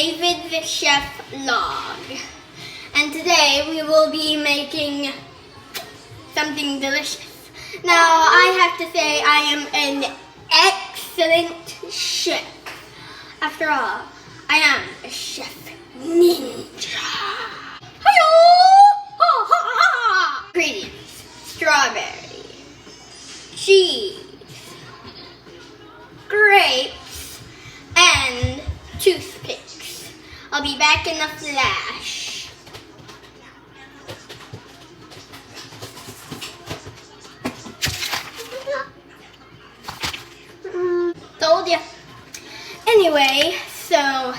David the Chef vlog, and today we will be making something delicious. Now I have to say I am an excellent chef. After all, I am a chef ninja. Hi-yo! Ingredients: strawberry, cheese, grapes, and toothpicks. I'll be back in a flash. Told ya. Anyway, so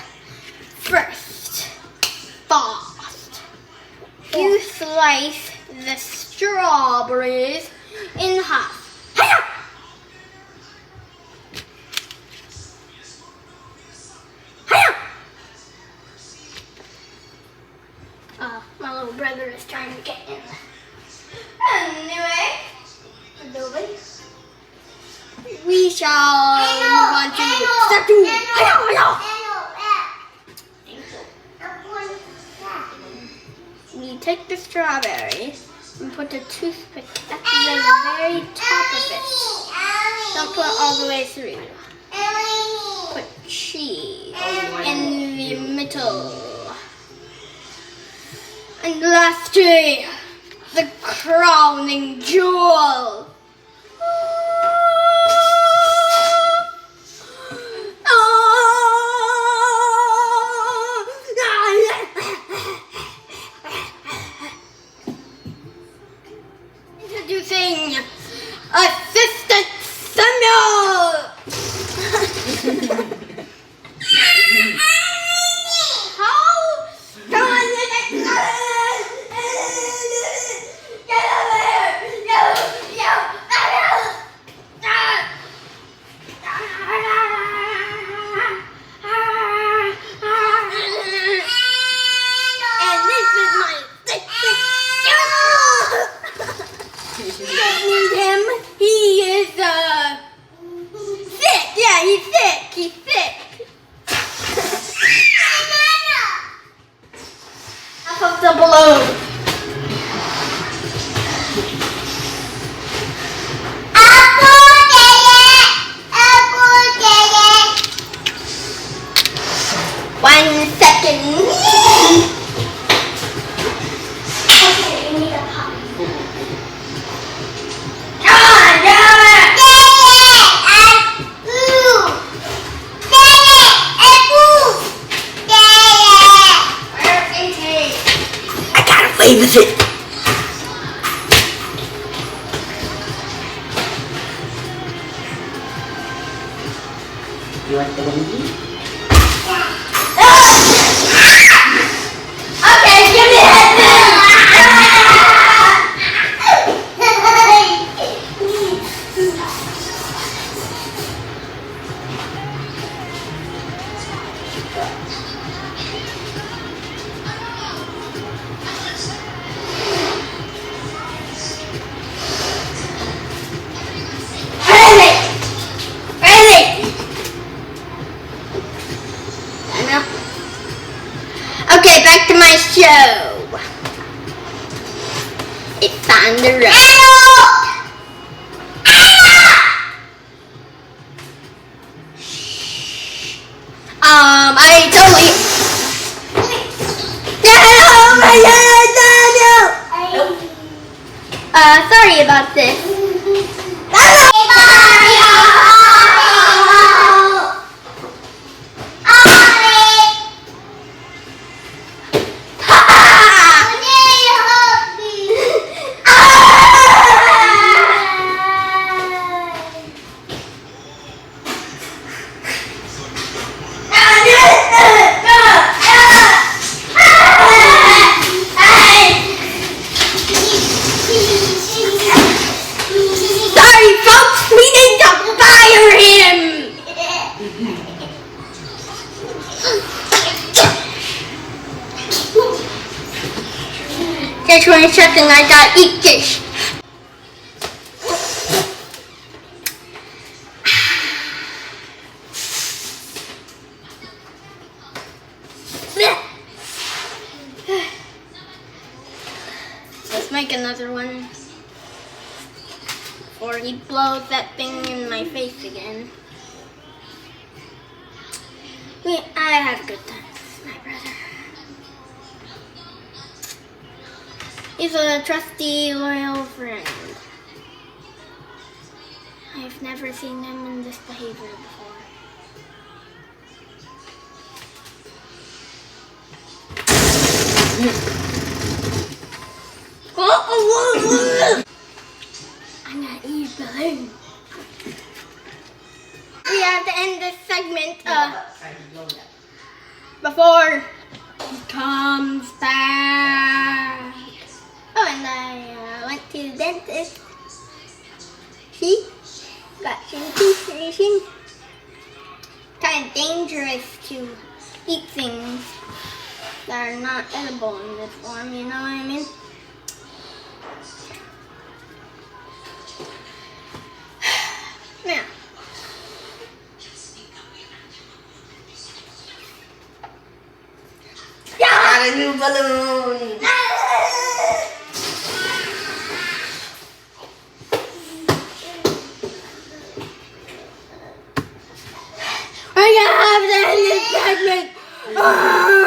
first, you slice the strawberries in half. Hiya! My little brother is trying to get in. Anyway, we shall move on to step 2. You take the strawberry and put the toothpick at the very top of it. Don't put it all the way through. Put cheese in the middle. And lastly, the crowning jewel. Introducing Assistant Samuel. He's sick. Half of the balloon. One second. Okay, we need a pop. Play with it. You want the windy? Okay, give me that. Okay, back to my show. It's on the road. I totally. Oh my God, Daniel! Sorry about this. Just 1 second, I gotta eat this. make another one before he blows that thing in my face again. I have good times with my brother. He's a trusty, loyal friend. I've never seen him in this behavior before. I'm gonna eat a balloon. We have to end this segment before he comes back. Oh, and I went to the dentist. See? Got some teeth missing. Kind of dangerous to eat things that are not edible in this form, you know what I mean? Now, Got a new balloon. I have to end this segment.